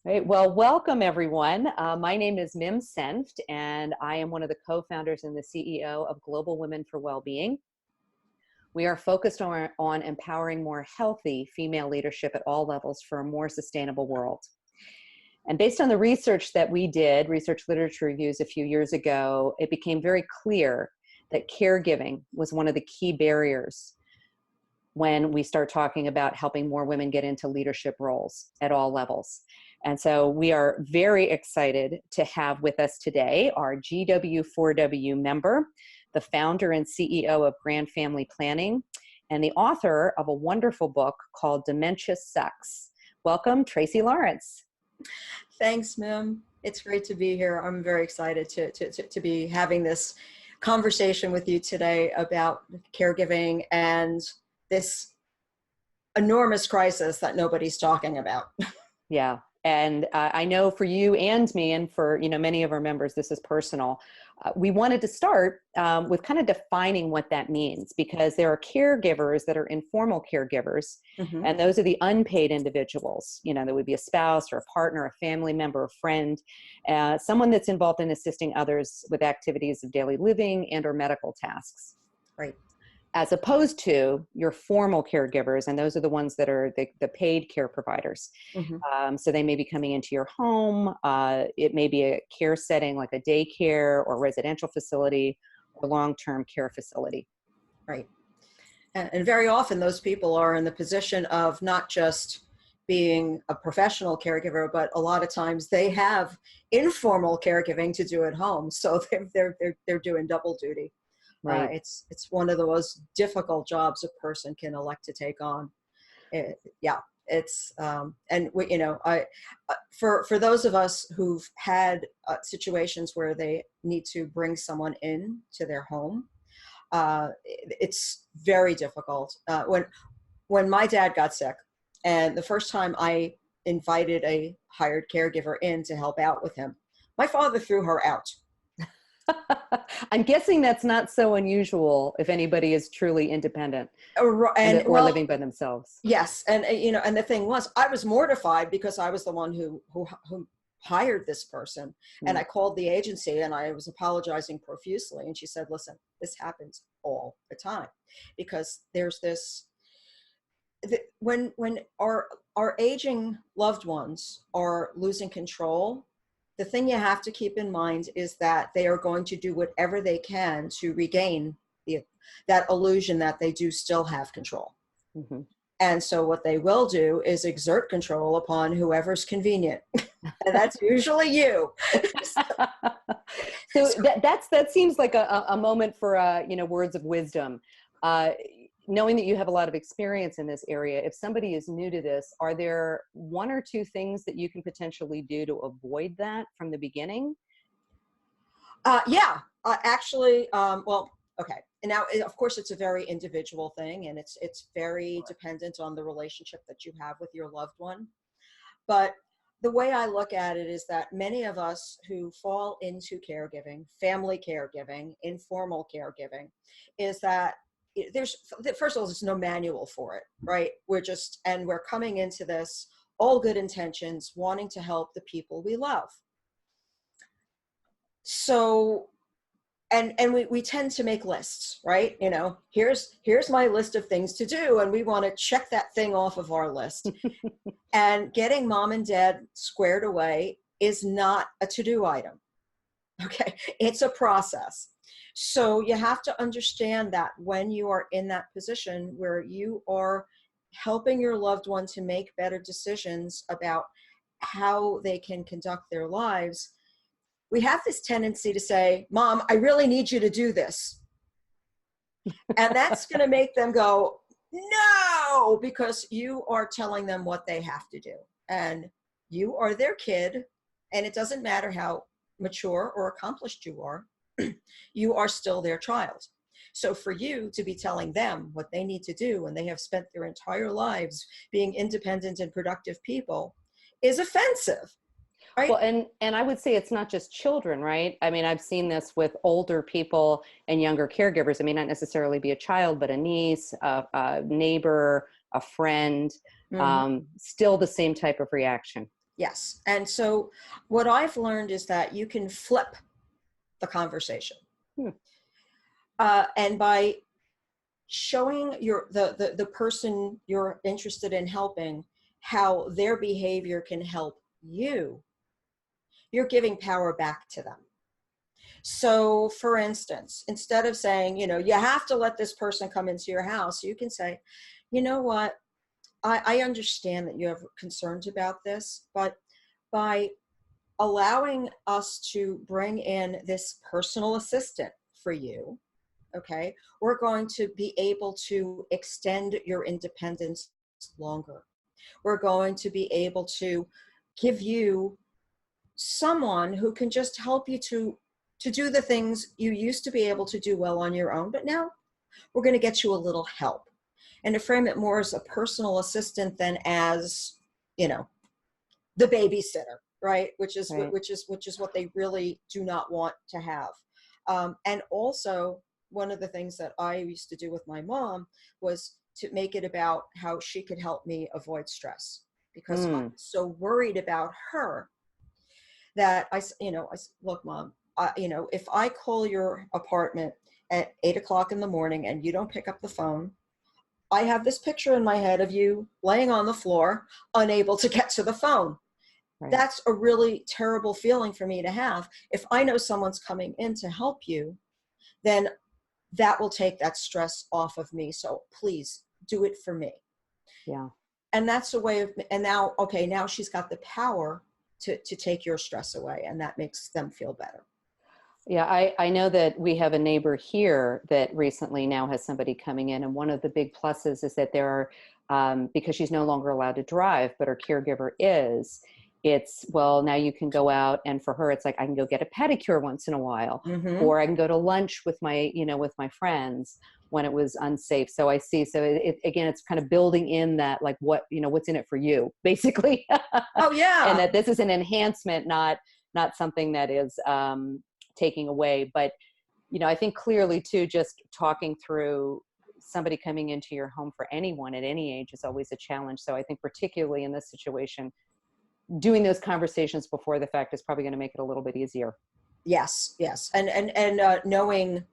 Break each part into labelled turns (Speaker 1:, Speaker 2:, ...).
Speaker 1: Great. Well, welcome everyone. My name is Mim Senft, and I am one of the co-founders and the CEO of Global Women for Wellbeing. We are focused on empowering more healthy female leadership at all levels for a more sustainable world. And based on the research that we did, research literature reviews a few years ago, it became very clear that caregiving was one of the key barriers when we start talking about helping more women get into leadership roles at all levels. And so we are very excited to have with us today our GW4W member, the founder and CEO of Grand Family Planning, and the author of a wonderful book called Dementia Sucks. Welcome, Tracey Lawrence.
Speaker 2: Thanks, Mim. It's great to be here. I'm very excited to be having this conversation with you today about caregiving and this enormous crisis that nobody's talking about.
Speaker 1: Yeah. And I know for you and me, and for many of our members, this is personal. We wanted to start with kind of defining what that means, because there are caregivers that are informal caregivers, and those are the unpaid individuals. There would be a spouse or a partner, a family member, a friend, someone that's involved in assisting others with activities of daily living and or medical tasks.
Speaker 2: Right.
Speaker 1: As opposed to your formal caregivers, and those are the ones that are the paid care providers. So they may be coming into your home. It may be a care setting like a daycare or residential facility or long-term care facility.
Speaker 2: Right. And very often those people are in the position of not just being a professional caregiver, but a lot of times they have informal caregiving to do at home. So they're doing double duty.
Speaker 1: Right.
Speaker 2: It's one of the most difficult jobs a person can elect to take on. For those of us who've had situations where they need to bring someone in to their home, it's very difficult. When my dad got sick, and the first time I invited a hired caregiver in to help out with him, my father threw her out.
Speaker 1: I'm guessing that's not so unusual if anybody is truly independent or living by themselves.
Speaker 2: Yes. And, and the thing was, I was mortified because I was the one who hired this person. And I called the agency and I was apologizing profusely. And she said, listen, this happens all the time, because there's this, when our aging loved ones are losing control, the thing you have to keep in mind is that they are going to do whatever they can to regain that illusion that they do still have control. And so what they will do is exert control upon whoever's convenient. And that's usually you.
Speaker 1: So that seems like a moment for words of wisdom. Knowing that you have a lot of experience in this area, if somebody is new to this, are there one or two things that you can potentially do to avoid that from the beginning?
Speaker 2: Okay. And now, of course, it's a very individual thing, and it's very dependent on the relationship that you have with your loved one. But the way I look at it is that many of us who fall into caregiving, family caregiving, informal caregiving, is that first of all, there's no manual for it, right? We're coming into this all good intentions, wanting to help the people we love. So, and we tend to make lists, right? Here's my list of things to do, and we want to check that thing off of our list. And getting mom and dad squared away is not a to-do item. Okay, it's a process. So you have to understand that when you are in that position where you are helping your loved one to make better decisions about how they can conduct their lives, we have this tendency to say, Mom, I really need you to do this. And that's going to make them go, no, because you are telling them what they have to do. And you are their kid, and it doesn't matter how mature or accomplished you are still their child. So for you to be telling them what they need to do when they have spent their entire lives being independent and productive people is offensive. Right?
Speaker 1: Well, and I would say it's not just children, right? I mean, I've seen this with older people and younger caregivers. It may not necessarily be a child, but a niece, a neighbor, a friend, still the same type of reaction.
Speaker 2: Yes. And so what I've learned is that you can flip the conversation.
Speaker 1: Hmm.
Speaker 2: And by showing the person you're interested in helping how their behavior can help you, you're giving power back to them. So for instance, instead of saying, you have to let this person come into your house, you can say, you know what, I understand that you have concerns about this, but by allowing us to bring in this personal assistant for you, okay, we're going to be able to extend your independence longer. We're going to be able to give you someone who can just help you to do the things you used to be able to do well on your own, but now we're going to get you a little help. And to frame it more as a personal assistant than as, the babysitter, right? Which is
Speaker 1: Right.
Speaker 2: what they really do not want to have. And also, one of the things that I used to do with my mom was to make it about how she could help me avoid stress, because I'm
Speaker 1: Mm.
Speaker 2: so worried about her that look, Mom, if I call your apartment at 8 o'clock in the morning and you don't pick up the phone, I have this picture in my head of you laying on the floor, unable to get to the phone.
Speaker 1: Right.
Speaker 2: That's a really terrible feeling for me to have. If I know someone's coming in to help you, then that will take that stress off of me. So please do it for me.
Speaker 1: Yeah.
Speaker 2: And that's a way of, and now, okay, now she's got the power to take your stress away, and that makes them feel better.
Speaker 1: Yeah, I know that we have a neighbor here that recently now has somebody coming in. And one of the big pluses is that there are, because she's no longer allowed to drive, but her caregiver is, it's, well, now you can go out, and for her, it's like, I can go get a pedicure once in a while,
Speaker 2: Mm-hmm.
Speaker 1: or I can go to lunch with with my friends when it was unsafe. So I see, so again, it's kind of building in that, like, what's in it for you, basically.
Speaker 2: Oh
Speaker 1: And
Speaker 2: yeah.
Speaker 1: that this is an enhancement, not something that is, taking away. But I think clearly too, just talking through somebody coming into your home for anyone at any age is always a challenge. So I think particularly in this situation, doing those conversations before the fact is probably going to make it a little bit easier.
Speaker 2: Yes, yes. And knowing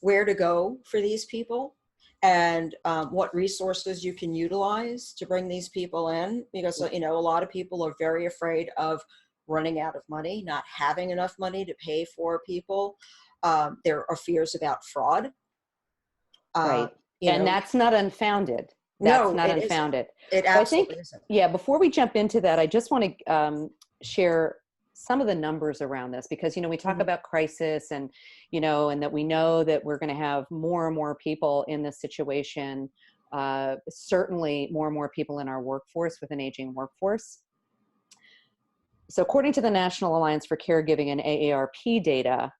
Speaker 2: where to go for these people, and what resources you can utilize to bring these people in, because a lot of people are very afraid of running out of money, not having enough money to pay for people. There are fears about fraud. uh,
Speaker 1: Right.
Speaker 2: you
Speaker 1: And
Speaker 2: know
Speaker 1: that's not unfounded. That's
Speaker 2: no,
Speaker 1: not
Speaker 2: it isn't.
Speaker 1: unfounded.
Speaker 2: It
Speaker 1: But I think,
Speaker 2: absolutely isn't.
Speaker 1: yeah, before we jump into that, I just want to share some of the numbers around this, because, we talk
Speaker 2: Mm-hmm.
Speaker 1: about crisis, and that we know that we're going to have more and more people in this situation, certainly more and more people in our workforce, with an aging workforce. So according to the National Alliance for Caregiving and AARP data,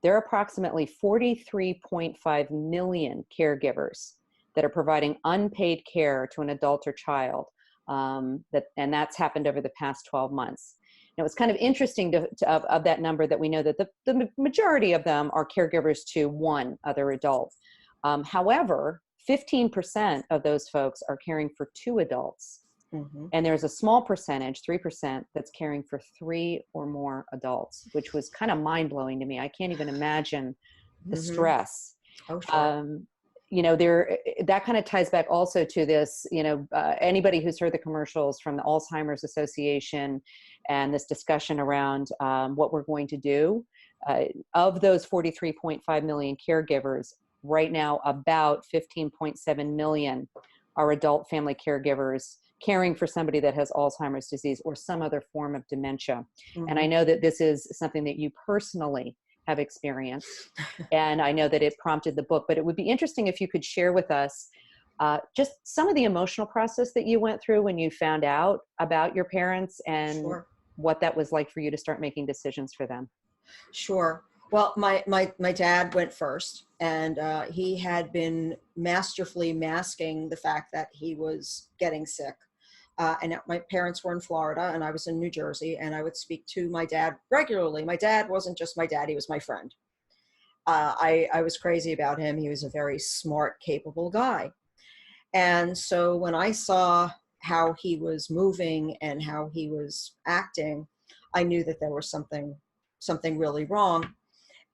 Speaker 1: there are approximately 43.5 million caregivers that are providing unpaid care to an adult or child, and that's happened over the past 12 months. Now, it's kind of interesting of that number, that we know that the majority of them are caregivers to one other adult. However, 15% of those folks are caring for two adults.
Speaker 2: Mm-hmm.
Speaker 1: And there's a small percentage, 3%, that's caring for three or more adults, which was kind of mind blowing to me. I can't even imagine the
Speaker 2: Mm-hmm.
Speaker 1: stress.
Speaker 2: Oh, sure.
Speaker 1: That kind of ties back also to this, anybody who's heard the commercials from the Alzheimer's Association and this discussion around what we're going to do. Of those 43.5 million caregivers, right now, about 15.7 million are adult family caregivers caring for somebody that has Alzheimer's disease or some other form of dementia. And I
Speaker 2: Mm-hmm.
Speaker 1: know that this is something that you personally have experienced, and I know that it prompted the book, but it would be interesting if you could share with us just some of the emotional process that you went through when you found out about your parents, and
Speaker 2: Sure.
Speaker 1: what that was like for you to start making decisions for them.
Speaker 2: Sure. Well, my dad went first, and he had been masterfully masking the fact that he was getting sick. And my parents were in Florida, and I was in New Jersey, and I would speak to my dad regularly. My dad wasn't just my dad; he was my friend. I was crazy about him. He was a very smart, capable guy. And so when I saw how he was moving and how he was acting, I knew that there was something really wrong.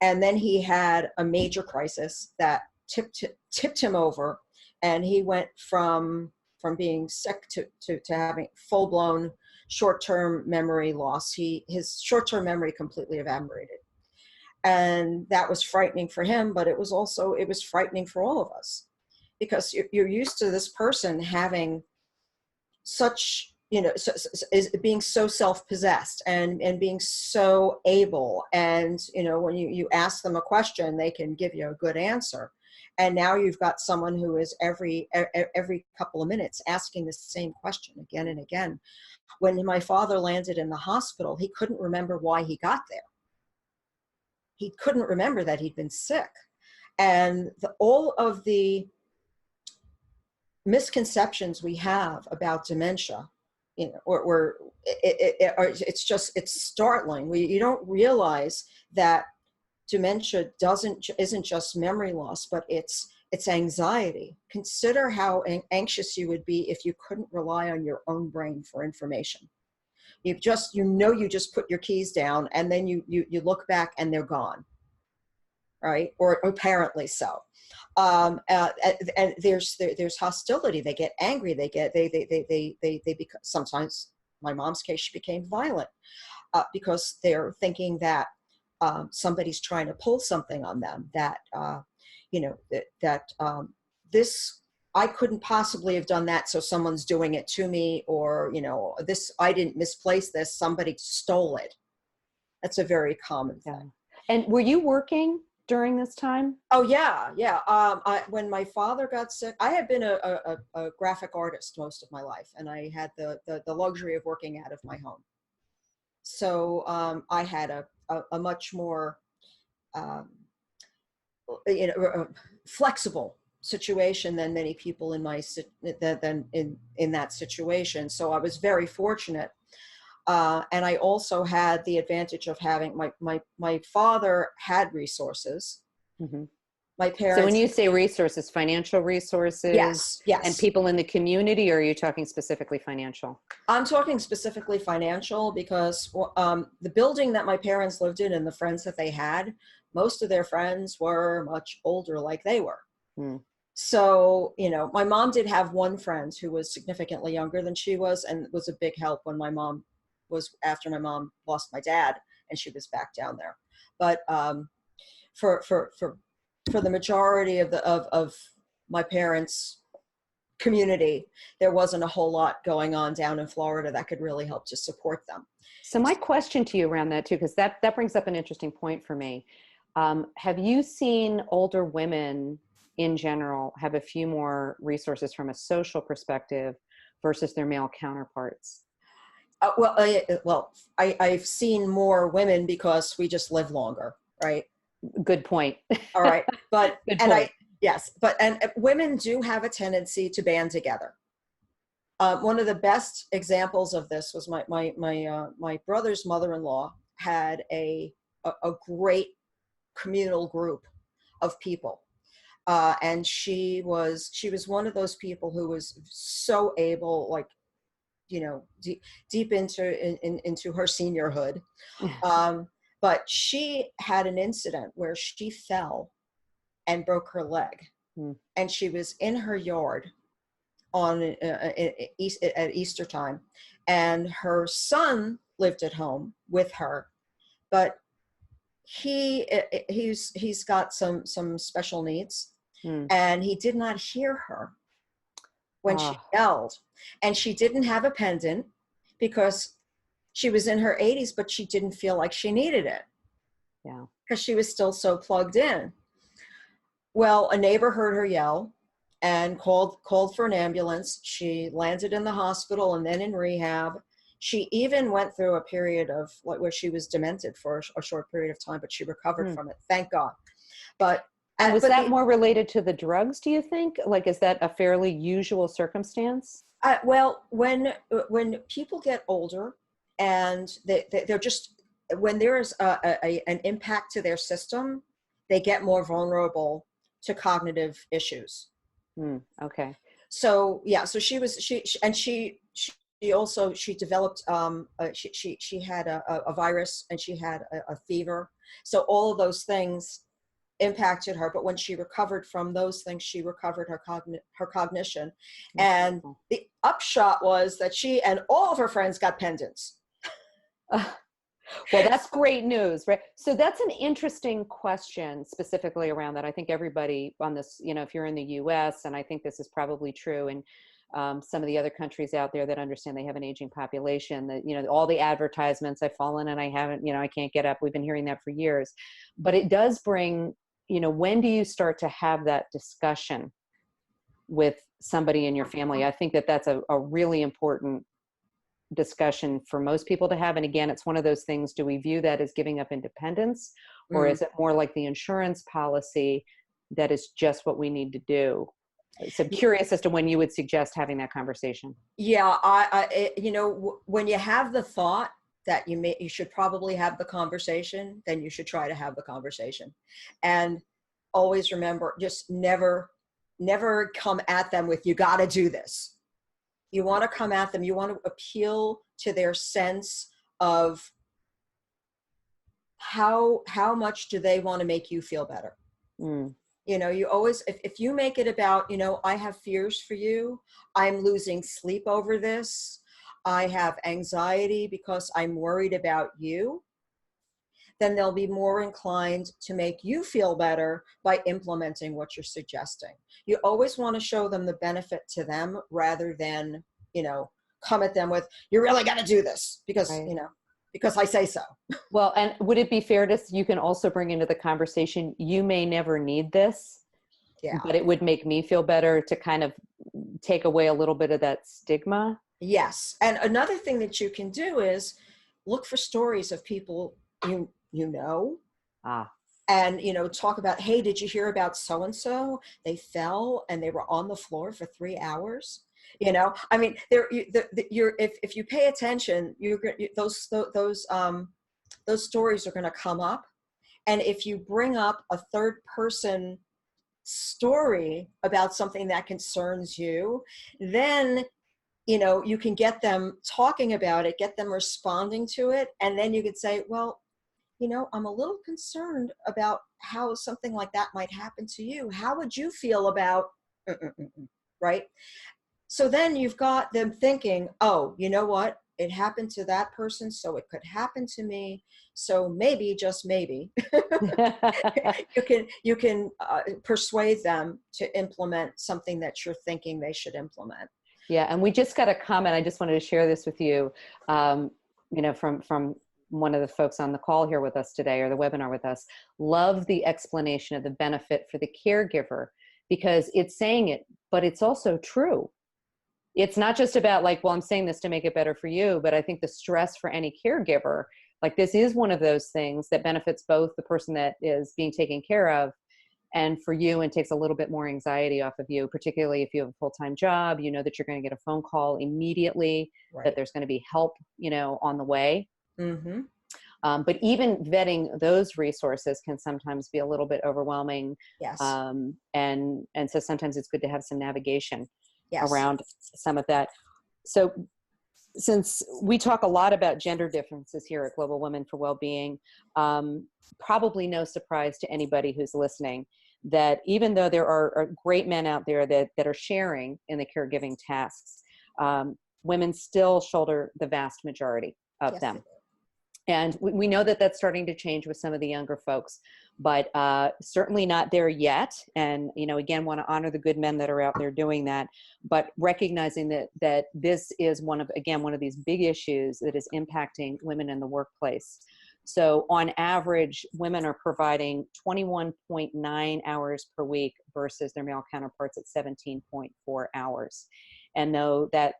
Speaker 2: And then he had a major crisis that tipped him over, and he went from being sick to having full-blown short-term memory loss. His short-term memory completely evaporated. And that was frightening for him, but it was frightening for all of us, because you're used to this person having such, is being so self-possessed and being so able. And, when you ask them a question, they can give you a good answer. And now you've got someone who is every couple of minutes asking the same question again and again. When my father landed in the hospital, he couldn't remember why he got there. He couldn't remember that he'd been sick. And all of the misconceptions we have about dementia, it's startling. You don't realize that dementia isn't just memory loss, but it's anxiety. Consider how anxious you would be if you couldn't rely on your own brain for information. You just put your keys down, and then you look back and they're gone, right? Or apparently so. And there's hostility. They get angry. They become, sometimes, my mom's case, she became violent because they're thinking that somebody's trying to pull something on them, that this, I couldn't possibly have done that, so someone's doing it to me, or this, I didn't misplace this, somebody stole it. That's a very common thing.
Speaker 1: And were you working during this time?
Speaker 2: Oh yeah. When my father got sick, I had been a graphic artist most of my life, and I had the luxury of working out of my home. So I had a much more flexible situation than many people in that situation. So I was very fortunate. And I also had the advantage of having my father had resources.
Speaker 1: Mm-hmm.
Speaker 2: My parents.
Speaker 1: So when you say resources, financial resources,
Speaker 2: yes,
Speaker 1: and people in the community, or are you talking specifically financial?
Speaker 2: I'm talking specifically financial, because the building that my parents lived in and the friends that they had, most of their friends were much older, like they were. Mm. So, my mom did have one friend who was significantly younger than she was, and was a big help when after my mom lost my dad, and she was back down there. But for the majority of my parents' community, there wasn't a whole lot going on down in Florida that could really help to support them.
Speaker 1: So my question to you around that too, because that brings up an interesting point for me. Have you seen older women in general have a few more resources from a social perspective versus their male counterparts?
Speaker 2: I've seen more women because we just live longer, right?
Speaker 1: Good point.
Speaker 2: All right, but
Speaker 1: good point.
Speaker 2: And women do have a tendency to band together. One of the best examples of this was my brother's mother-in-law had a great communal group of people, and she was one of those people who was so able, like, deep into her seniorhood. But she had an incident where she fell and broke her leg. And she was in her yard at Easter time, and her son lived at home with her, but he's got some special needs, and he did not hear her when she yelled. And she didn't have a pendant because she was in her 80s, but she didn't feel like she needed it.
Speaker 1: Yeah.
Speaker 2: Because she was still so plugged in. Well, a neighbor heard her yell and called for an ambulance. She landed in the hospital and then in rehab. She even went through a period of where she was demented for a short period of time, but she recovered from it, thank God. But
Speaker 1: was that more related to the drugs, do you think? Like, is that a fairly usual circumstance?
Speaker 2: Well, when people get older and they're just, when there is an impact to their system, they get more vulnerable to cognitive issues.
Speaker 1: Okay.
Speaker 2: So yeah, so she developed she had a virus, and she had a fever. So all of those things impacted her, but when she recovered from those things, she recovered her cognition. And the upshot was that she and all of her friends got pendants.
Speaker 1: Well, that's great news, right? So that's an interesting question specifically around that. I think everybody on this, if you're in the US, and I think this is probably true in some of the other countries out there that understand they have an aging population, that, all the advertisements, I've fallen and I haven't, I can't get up. We've been hearing that for years. But it does bring, when do you start to have that discussion with somebody in your family? I think that that's a really important discussion for most people to have. And again, it's one of those things, do we view that as giving up independence, or is it more like the insurance policy that is just what we need to do? So I'm curious as to when you would suggest having that conversation.
Speaker 2: Yeah, when you have the thought that you should probably have the conversation, then you should try to have the conversation. And always remember, just never come at them with, you got to do this. You want to come at them, you want to appeal to their sense of how much do they want to make you feel better. You always, if you make it about, I have fears for you, I'm losing sleep over this, I have anxiety because I'm worried about you, then they'll be more inclined to make you feel better by implementing what you're suggesting. You always want to show them the benefit to them, rather than, come at them with, you really got to do this because,
Speaker 1: right.
Speaker 2: Because I say so. Well,
Speaker 1: and would it be fair to, you can also bring into the conversation, you may never need this, but it would make me feel better, to kind of take away a little bit of that stigma.
Speaker 2: Yes. And another thing that you can do is look for stories of people and, talk about, hey, did you hear about so-and-so? They fell and they were on the floor for 3 hours. I mean, if you pay attention, those stories are going to come up. And if you bring up a third person story about something that concerns you, then, you can get them talking about it, get them responding to it. And then you could say, well, I'm a little concerned about how something like that might happen to you. How would you feel about, right? So then you've got them thinking, oh, you know what? It happened to that person, so it could happen to me. So maybe, just maybe, you can persuade them to implement something that you're thinking they should implement.
Speaker 1: Yeah, and we just got a comment. I just wanted to share this with you, from one of the folks on the call here with us today, or the webinar with us. Love the explanation of the benefit for the caregiver, because it's saying it, but it's also true. It's not just about like, well, I'm saying this to make it better for you, but I think the stress for any caregiver, like this is one of those things that benefits both the person that is being taken care of and for you, and takes a little bit more anxiety off of you, particularly if you have a full-time job, that you're going to get a phone call immediately, right, that there's going to be help, on the way.
Speaker 2: Mm-hmm.
Speaker 1: But even vetting those resources can sometimes be a little bit overwhelming.
Speaker 2: Yes.
Speaker 1: And so sometimes it's good to have some navigation, yes, around some of that. So since we talk a lot about gender differences here at Global Women for Wellbeing, probably no surprise to anybody who's listening that even though there are great men out there that are sharing in the caregiving tasks, women still shoulder the vast majority of, yes, them. And we know that that's starting to change with some of the younger folks, but certainly not there yet. And, again, want to honor the good men that are out there doing that, but recognizing that this is one of these big issues that is impacting women in the workplace. So on average, women are providing 21.9 hours per week versus their male counterparts at 17.4 hours. And though that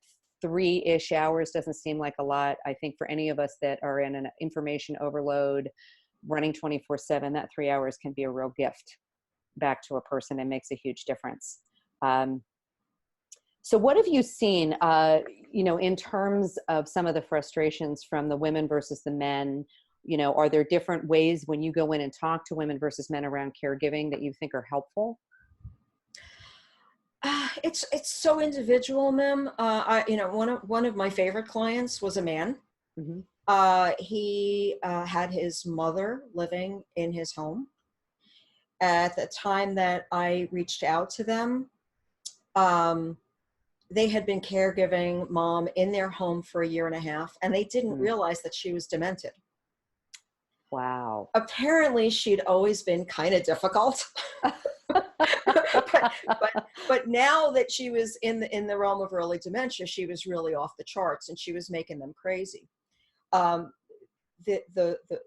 Speaker 1: 3-ish hours doesn't seem like a lot, I think for any of us that are in an information overload, running 24/7, that 3 hours can be a real gift back to a person and makes a huge difference. So what have you seen, in terms of some of the frustrations from the women versus the men? Are there different ways when you go in and talk to women versus men around caregiving that you think are helpful?
Speaker 2: It's so individual, Mim. One of my favorite clients was a man.
Speaker 1: Mm-hmm.
Speaker 2: He had his mother living in his home. At the time that I reached out to them, they had been caregiving mom in their home for a year and a half, and they didn't realize that she was demented.
Speaker 1: Wow.
Speaker 2: Apparently, she'd always been kind of difficult. but now that she was in the realm of early dementia, she was really off the charts, and she was making them crazy. The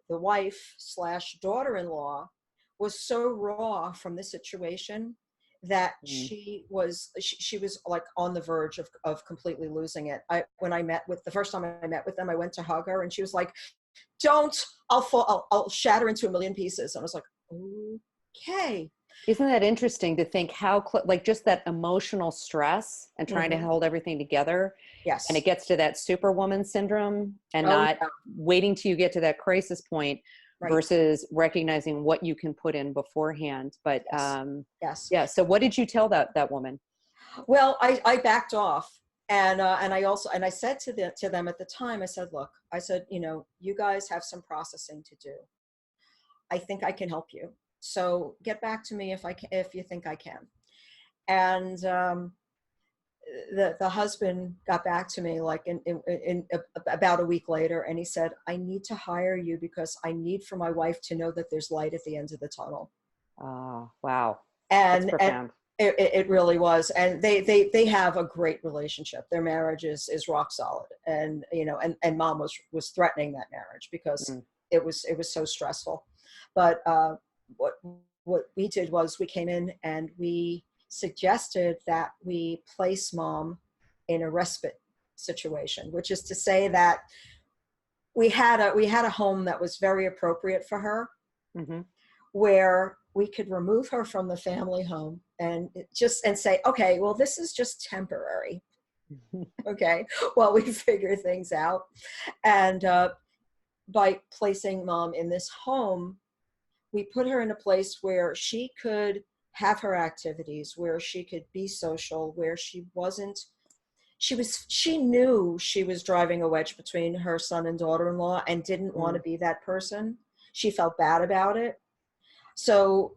Speaker 2: wife / daughter-in-law was so raw from the situation that she was like on the verge of completely losing it. The first time I met with them, I went to hug her, and she was like, "Don't! I'll shatter into a million pieces." And I was like, "Okay."
Speaker 1: Isn't that interesting to think how, like, just that emotional stress and trying to hold everything together.
Speaker 2: Yes.
Speaker 1: And it gets to that superwoman syndrome and not waiting till you get to that crisis point versus recognizing what you can put in beforehand. But
Speaker 2: yes.
Speaker 1: Yeah. So what did you tell that woman?
Speaker 2: Well, I backed off. And I said to them at the time, I said, "Look, I said, you guys have some processing to do. I think I can help you. So get back to me if you think I can." And the husband got back to me like in about a week later, and he said, "I need to hire you because I need for my wife to know that there's light at the end of the tunnel."
Speaker 1: Oh, wow.
Speaker 2: And
Speaker 1: that's profound.
Speaker 2: It really was. And they have a great relationship. Their marriage is rock solid. And, and mom was threatening that marriage because it was so stressful. But what we did was we came in and we suggested that we place mom in a respite situation, which is to say that we had a home that was very appropriate for her, where we could remove her from the family home and say, "Okay, well, this is just temporary." Okay, while we figure things out. And by placing mom in this home, we put her in a place where she could have her activities, where she could be social, where she knew she was driving a wedge between her son and daughter-in-law and didn't want to be that person. She felt bad about it. So,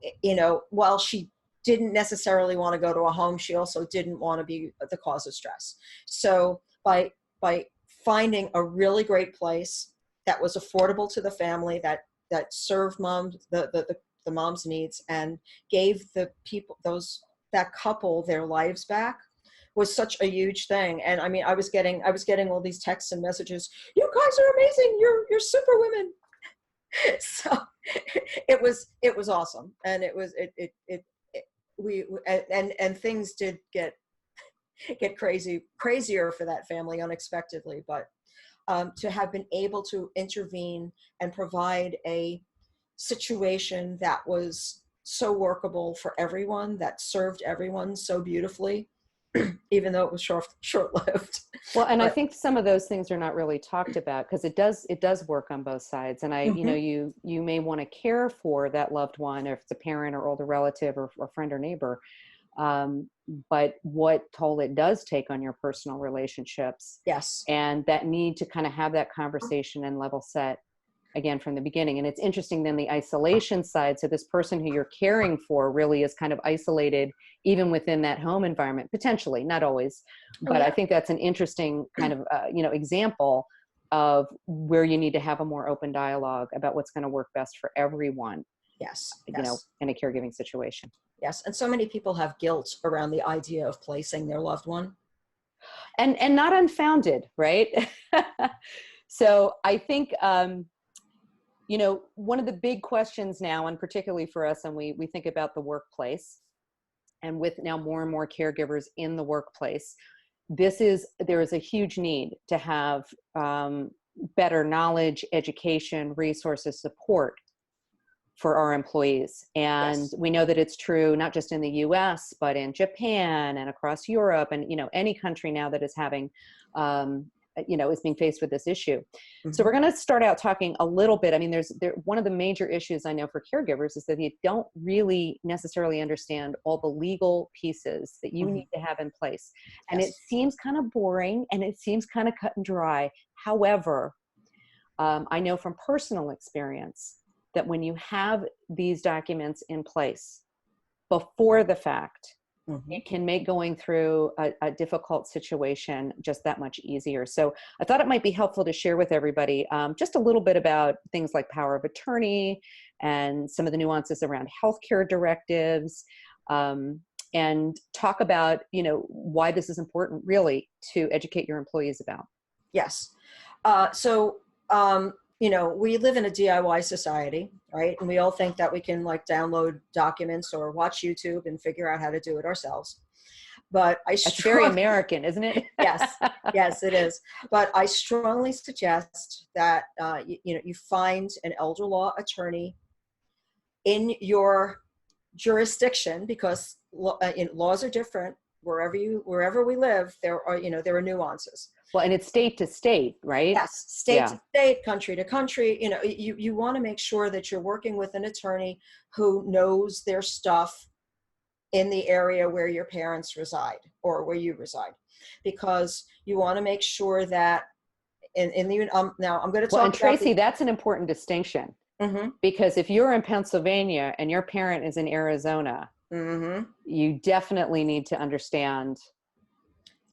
Speaker 2: while she didn't necessarily want to go to a home, she also didn't want to be the cause of stress. So by finding a really great place that was affordable to the family, that served the mom's needs and gave the people, that couple, their lives back, was such a huge thing. And I mean, I was getting all these texts and messages. "You guys are amazing. You're super women." So it was awesome. And and things did get crazier for that family unexpectedly. But to have been able to intervene and provide a situation that was so workable for everyone, that served everyone so beautifully, even though it was short-lived.
Speaker 1: Well, and I think some of those things are not really talked about because it does work on both sides. And you may want to care for that loved one, if it's a parent or older relative or friend or neighbor. But what toll it does take on your personal relationships.
Speaker 2: Yes.
Speaker 1: And that need to kind of have that conversation and level set again from the beginning. And it's interesting then the isolation side. So this person who you're caring for really is kind of isolated even within that home environment, potentially, not always. But I think that's an interesting kind of, example of where you need to have a more open dialogue about what's going to work best for everyone.
Speaker 2: Yes.
Speaker 1: In a caregiving situation.
Speaker 2: Yes. And so many people have guilt around the idea of placing their loved one.
Speaker 1: And not unfounded, right? So I think, one of the big questions now, and particularly for us, and we think about the workplace, and with now more and more caregivers in the workplace, there is a huge need to have better knowledge, education, resources, support for our employees. And we know that it's true, not just in the US, but in Japan and across Europe and, any country now that is having is being faced with this issue. So
Speaker 2: Mhm.
Speaker 1: we're going to start out talking a little bit. I mean, one of the major issues I know for caregivers is that you don't really necessarily understand all the legal pieces that you
Speaker 2: Mhm.
Speaker 1: need to have in place. And it
Speaker 2: Yes.
Speaker 1: seems kind of boring and it seems kind of cut and dry. However, I know from personal experience that when you have these documents in place before the fact,
Speaker 2: Mhm.
Speaker 1: it can make going through a difficult situation just that much easier. So I thought it might be helpful to share with everybody just a little bit about things like power of attorney and some of the nuances around healthcare directives, and talk about, why this is important really to educate your employees about.
Speaker 2: Yes. So, we live in a DIY society, right? And we all think that we can like download documents or watch YouTube and figure out how to do it ourselves. But I
Speaker 1: That's very
Speaker 2: strongly,
Speaker 1: American, isn't it?
Speaker 2: yes, yes, it is. But I strongly suggest that, you find an elder law attorney in your jurisdiction, because laws are different wherever we live. There are nuances.
Speaker 1: Well, and it's state to state, right?
Speaker 2: Yes, state
Speaker 1: Yeah.
Speaker 2: to state, country to country. You want to make sure that you're working with an attorney who knows their stuff in the area where your parents reside or where you reside, because you want to make sure that in the now I'm going to
Speaker 1: Well, and
Speaker 2: talk about
Speaker 1: Tracey,
Speaker 2: the.
Speaker 1: that's an important distinction,
Speaker 2: Hmm.
Speaker 1: because if you're in Pennsylvania and your parent is in Arizona,
Speaker 2: Hmm.
Speaker 1: you definitely need to understand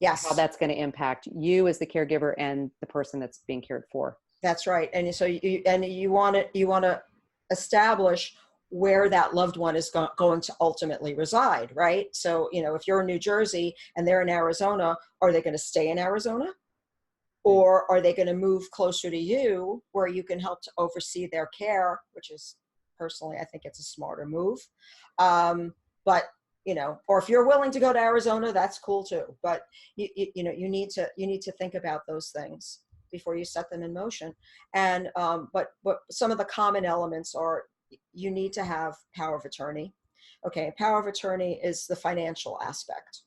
Speaker 1: how
Speaker 2: Yes,
Speaker 1: that's going to impact you as the caregiver and the person that's being cared for.
Speaker 2: that's right. And so you want to establish where that loved one is going to ultimately reside, right? So, if you're in New Jersey and they're in Arizona, are they going to stay in Arizona?
Speaker 1: Right.
Speaker 2: Or are they going to move closer to you where you can help to oversee their care, which is, personally, I think it's a smarter move. But, or if you're willing to go to Arizona, that's cool too. But you need to think about those things before you set them in motion. And but some of the common elements are, you need to have power of attorney. Okay, power of attorney is the financial aspect,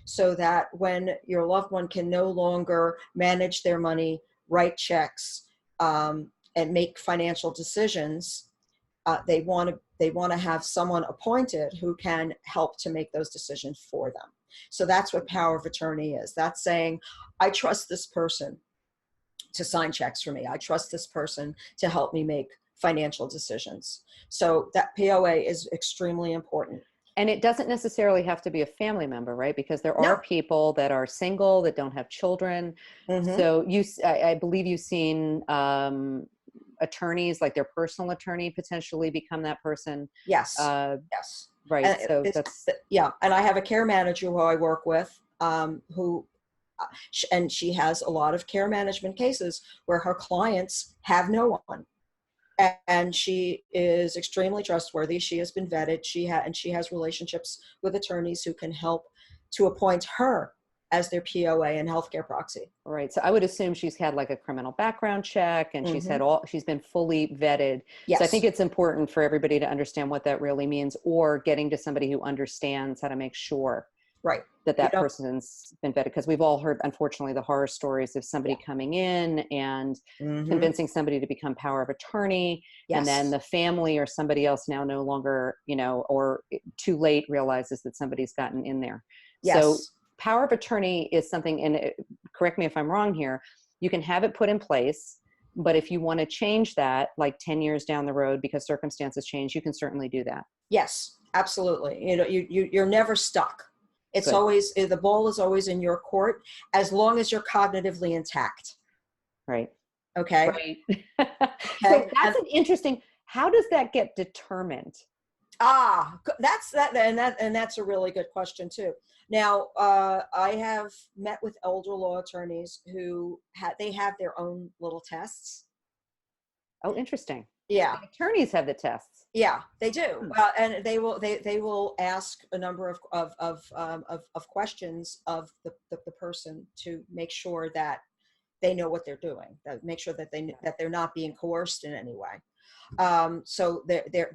Speaker 2: so that when your loved one can no longer manage their money, write checks, and make financial decisions, they want to have someone appointed who can help to make those decisions for them. So that's what power of attorney is. That's saying, I trust this person to sign checks for me. I trust this person to help me make financial decisions. So that POA is extremely important.
Speaker 1: And it doesn't necessarily have to be a family member, right? Because there are
Speaker 2: No.
Speaker 1: people that are single, that don't have children.
Speaker 2: Mm-hmm.
Speaker 1: So I believe you've seen attorneys, like their personal attorney, potentially become that person.
Speaker 2: Yes.
Speaker 1: Uh,
Speaker 2: Yes.
Speaker 1: right.
Speaker 2: And
Speaker 1: So that's
Speaker 2: yeah. And I have a care manager who I work with, who, and she has a lot of care management cases where her clients have no one. And she is extremely trustworthy. She has been vetted. She has relationships with attorneys who can help to appoint her as their POA and healthcare proxy.
Speaker 1: right. So I would assume she's had like a criminal background check and
Speaker 2: Hmm.
Speaker 1: she's been fully vetted. So I think
Speaker 2: Yes.
Speaker 1: it's important for everybody to understand what that really means, or getting to somebody who understands how to make sure
Speaker 2: Right.
Speaker 1: that
Speaker 2: You
Speaker 1: that
Speaker 2: don't.
Speaker 1: person's been vetted, because we've all heard, unfortunately, the horror stories of
Speaker 2: Yeah.
Speaker 1: somebody coming in and
Speaker 2: Hmm.
Speaker 1: convincing somebody to become power of attorney, and then
Speaker 2: Yes.
Speaker 1: the family or somebody else now no longer, or too late realizes that somebody's gotten in there. So
Speaker 2: Yes.
Speaker 1: power of attorney is something, and correct me if I'm wrong here, you can have it put in place, but if you want to change that like 10 years down the road because circumstances change, you can certainly do that.
Speaker 2: Yes. Absolutely. You're never stuck. It's
Speaker 1: Good.
Speaker 2: always, the ball is always in your court, as long as you're cognitively intact.
Speaker 1: Right.
Speaker 2: Okay.
Speaker 1: Right. So
Speaker 2: Okay.
Speaker 1: that's an interesting, how does that get determined?
Speaker 2: That's a really good question too. Now, I have met with elder law attorneys who they have their own little tests.
Speaker 1: Oh, interesting.
Speaker 2: Yeah,
Speaker 1: The attorneys have the tests.
Speaker 2: yeah, they do,
Speaker 1: Hmm.
Speaker 2: and they will ask a number of questions of the person to make sure that they know what they're doing. That make sure that they're not being coerced in any way. So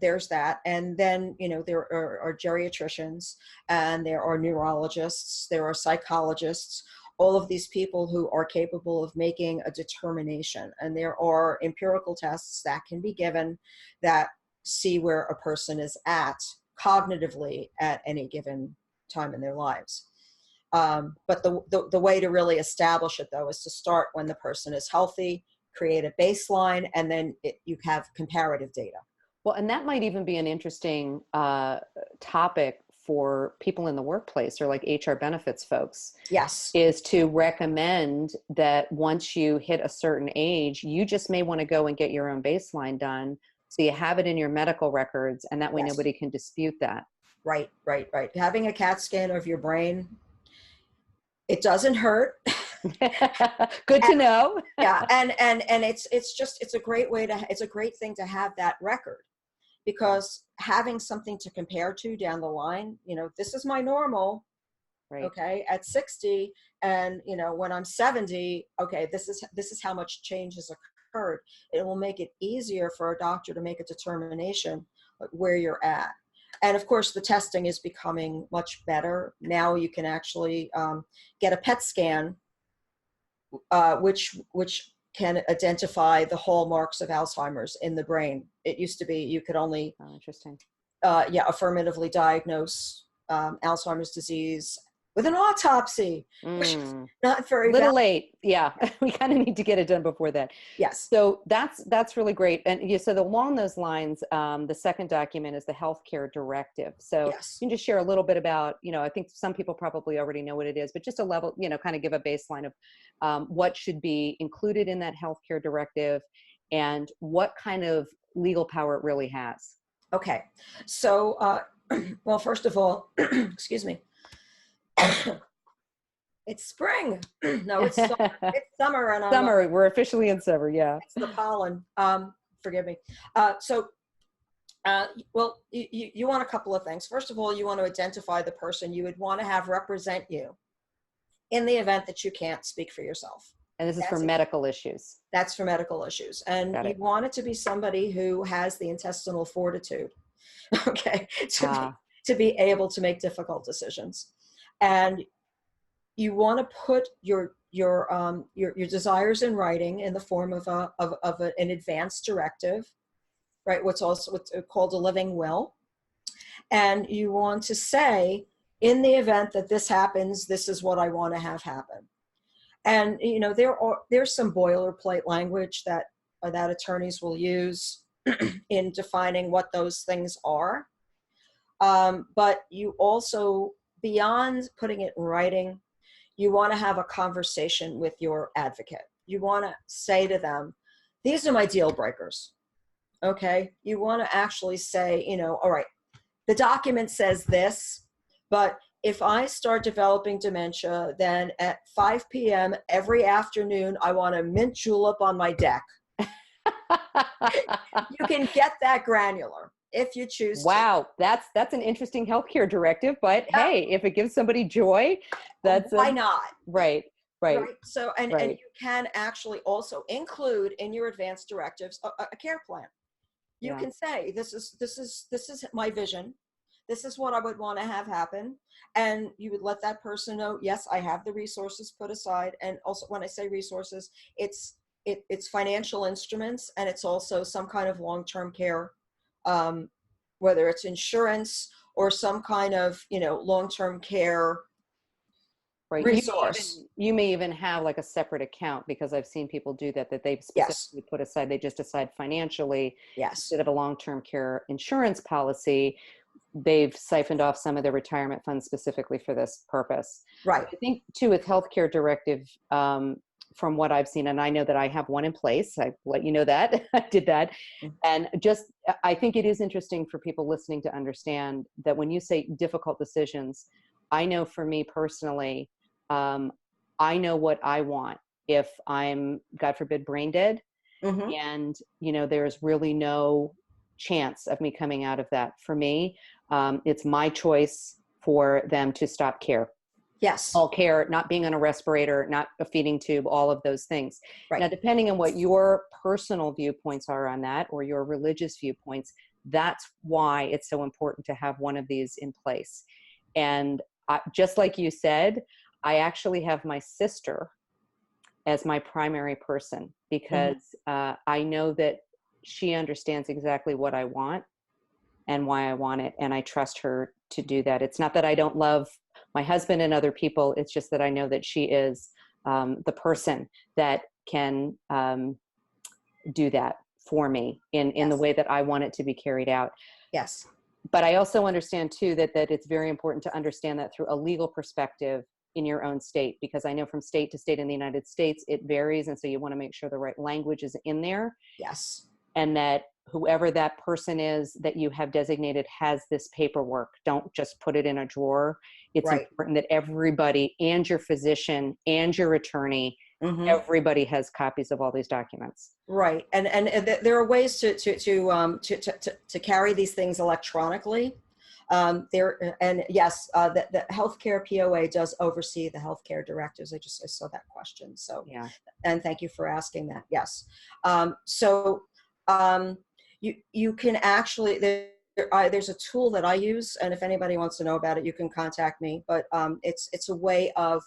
Speaker 2: there's that. And then, there are geriatricians, and there are neurologists, there are psychologists, all of these people who are capable of making a determination. And there are empirical tests that can be given that see where a person is at cognitively at any given time in their lives. But the way to really establish it, though, is to start when the person is healthy, create a baseline, and then you have comparative data.
Speaker 1: Well, and that might even be an interesting topic for people in the workplace or like HR benefits folks.
Speaker 2: Yes.
Speaker 1: Is to recommend that once you hit a certain age, you just may want to go and get your own baseline done. So you have it in your medical records, and that way
Speaker 2: Yes.
Speaker 1: nobody can dispute that.
Speaker 2: Right. Having a CAT scan of your brain, it doesn't hurt.
Speaker 1: Good to know.
Speaker 2: Yeah. And it's a great thing to have that record, because having something to compare to down the line, this is my normal, right. Okay, at 60, and when I'm 70, okay, this is how much change has occurred. It will make it easier for a doctor to make a determination where you're at. And of course, the testing is becoming much better. Now you can actually get a PET scan, which can identify the hallmarks of Alzheimer's in the brain. It used to be you could only
Speaker 1: interesting.
Speaker 2: Affirmatively diagnose Alzheimer's disease with an autopsy, which is not very
Speaker 1: little late. Yeah, we kind of need to get it done before that.
Speaker 2: Yes.
Speaker 1: So that's really great. And so along those lines, the second document is the healthcare directive. So
Speaker 2: yes.
Speaker 1: You can just share a little bit about, I think some people probably already know what it is, but just a level, kind of give a baseline of what should be included in that healthcare directive and what kind of legal power it really has.
Speaker 2: Okay. So, well, first of all, excuse me. It's spring. No, it's summer. It's summer, and
Speaker 1: summer. We're officially in summer. Yeah,
Speaker 2: it's the pollen. Forgive me. Well, you want a couple of things. First of all, you want to identify the person you would want to have represent you in the event that you can't speak for yourself.
Speaker 1: And this is for medical issues.
Speaker 2: That's for medical issues, and you want it to be somebody who has the intestinal fortitude, okay, to be able to make difficult decisions. And you want to put your desires in writing in the form of an advance directive, right? What's called a living will. And you want to say, in the event that this happens, this is what I want to have happen. And there's some boilerplate language that attorneys will use in defining what those things are. But you also, beyond putting it in writing, you want to have a conversation with your advocate. You want to say to them, these are my deal breakers. Okay. You want to actually say, all right, the document says this, but if I start developing dementia, then at 5 p.m. every afternoon, I want a mint julep on my deck. You can get that granular if you choose to.
Speaker 1: Wow, that's an interesting healthcare directive, but hey, if it gives somebody joy, that's
Speaker 2: why not?
Speaker 1: Right.
Speaker 2: So, and you can actually also include in your advanced directives a care plan. You can say, this is my vision. This is what I would want to have happen. And you would let that person know, yes, I have the resources put aside. And also, when I say resources, it's financial instruments, and it's also some kind of long-term care, whether it's insurance or some kind of, long-term care resource.
Speaker 1: You may even have like a separate account, because I've seen people do that they've specifically put aside, they just decide financially, instead of a long-term care insurance policy, they've siphoned off some of their retirement funds specifically for this purpose.
Speaker 2: Right.
Speaker 1: I think too, with healthcare directive, from what I've seen, and I know that I have one in place, I let you know that I did that. And I think it is interesting for people listening to understand that when you say difficult decisions, I know for me personally, I know what I want if I'm, God forbid, brain dead. Mm-hmm. And, there's really no chance of me coming out of that. For me, it's my choice for them to stop care.
Speaker 2: Yes.
Speaker 1: All care, not being on a respirator, not a feeding tube, all of those things.
Speaker 2: Right.
Speaker 1: Now, depending on what your personal viewpoints are on that, or your religious viewpoints, that's why it's so important to have one of these in place. And just like you said, I actually have my sister as my primary person because I know that she understands exactly what I want and why I want it. And I trust her to do that. It's not that I don't love my husband and other people. It's just that I know that she is the person that can do that for me in the way that I want it to be carried out.
Speaker 2: Yes.
Speaker 1: But I also understand too that it's very important to understand that through a legal perspective in your own state, because I know from state to state in the United States, it varies. And so you want to make sure the right language is in there.
Speaker 2: Yes.
Speaker 1: And that whoever that person is that you have designated has this paperwork. Don't just put it in a drawer. It's important that everybody and your physician and your attorney, everybody has copies of all these documents.
Speaker 2: Right. And there are ways to carry these things electronically. The healthcare POA does oversee the healthcare directives. I saw that question. So,
Speaker 1: yeah.
Speaker 2: And thank you for asking that. Yes. You can actually, there's a tool that I use, and if anybody wants to know about it, you can contact me, but it's a way of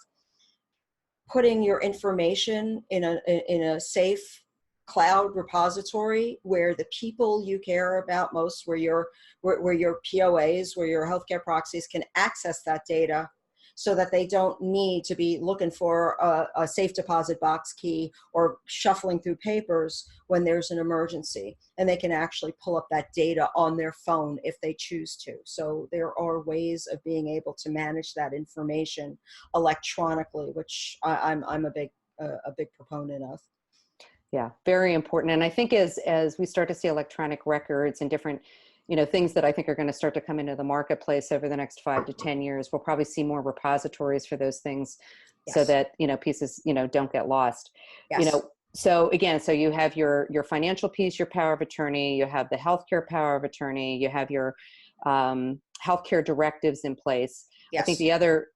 Speaker 2: putting your information in a safe cloud repository where the people you care about most, where your POAs, where your healthcare proxies can access that data, so that they don't need to be looking for a safe deposit box key or shuffling through papers when there's an emergency. And they can actually pull up that data on their phone if they choose to. So there are ways of being able to manage that information electronically, which I'm a big proponent of.
Speaker 1: Yeah, very important. And I think as we start to see electronic records and different, things that I think are going to start to come into the marketplace over the next 5 to 10 years, we'll probably see more repositories for those things. Yes. So that, pieces, don't get lost.
Speaker 2: Yes.
Speaker 1: So again, so you have your financial piece, your power of attorney, you have the healthcare power of attorney, you have your healthcare directives in place.
Speaker 2: Yes.
Speaker 1: I think the other,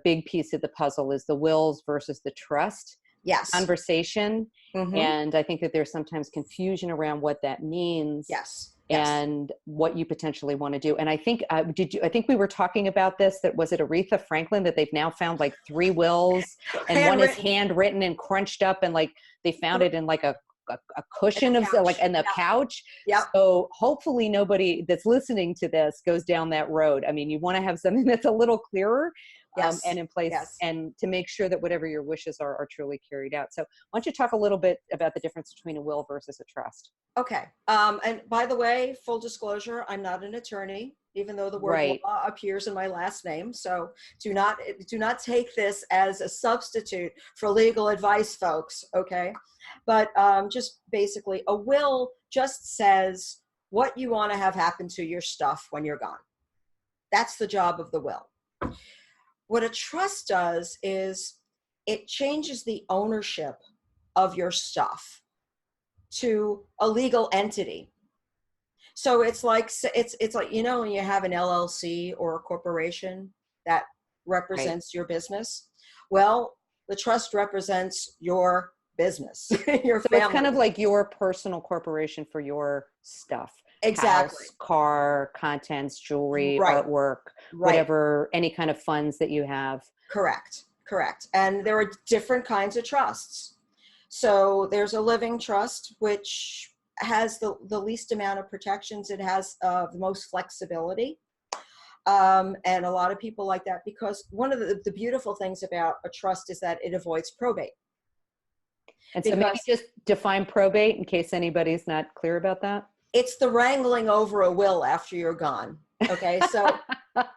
Speaker 1: big piece of the puzzle is the wills versus the trust.
Speaker 2: Yes.
Speaker 1: Conversation. And I think that there's sometimes confusion around what that means.
Speaker 2: Yes.
Speaker 1: And what you potentially want to do. And I think, I think we were talking about this, that was it Aretha Franklin, that they've now found like 3 wills and one is handwritten and crunched up, and like they found it in like a cushion of like in the couch.
Speaker 2: Yep.
Speaker 1: So hopefully nobody that's listening to this goes down that road. I mean, you want to have something that's a little clearer.
Speaker 2: Yes.
Speaker 1: And in place, and to make sure that whatever your wishes are truly carried out. So why don't you talk a little bit about the difference between a will versus a trust?
Speaker 2: Okay. And by the way, full disclosure, I'm not an attorney, even though the word law appears in my last name. So do not take this as a substitute for legal advice, folks. Okay. But just basically, a will just says what you want to have happen to your stuff when you're gone. That's the job of the will. What a trust does is it changes the ownership of your stuff to a legal entity. So it's like when you have an LLC or a corporation that represents your business. Well, the trust represents your business, your family.
Speaker 1: It's kind of like your personal corporation for your stuff.
Speaker 2: Exactly.
Speaker 1: House, car, contents, jewelry, artwork, whatever, any kind of funds that you have.
Speaker 2: Correct. And there are different kinds of trusts. So there's a living trust, which has the least amount of protections. It has the most flexibility. And a lot of people like that because one of the beautiful things about a trust is that it avoids probate.
Speaker 1: And so maybe just define probate in case anybody's not clear about that.
Speaker 2: It's the wrangling over a will after you're gone. Okay. So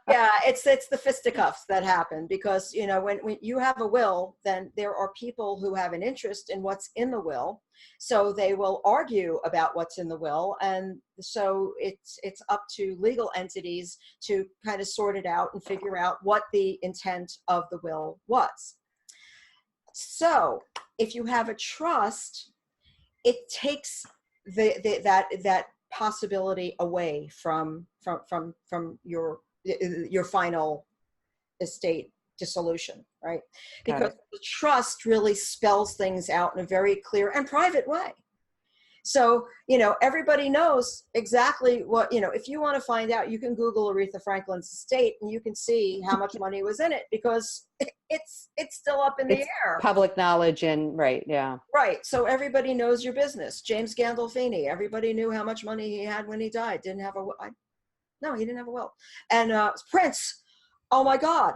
Speaker 2: yeah, it's the fisticuffs that happen because, when you have a will, then there are people who have an interest in what's in the will. So they will argue about what's in the will. And so it's up to legal entities to kind of sort it out and figure out what the intent of the will was. So if you have a trust, it takes that possibility away from your final estate dissolution, right? Because the trust really spells things out in a very clear and private way. So, everybody knows exactly what, if you want to find out, you can Google Aretha Franklin's estate and you can see how much money was in it, because it's still up in the
Speaker 1: It's
Speaker 2: air.
Speaker 1: public knowledge, and right. Yeah.
Speaker 2: Right. So everybody knows your business. James Gandolfini, everybody knew how much money he had when he died. No, he didn't have a will. And Prince, oh my God,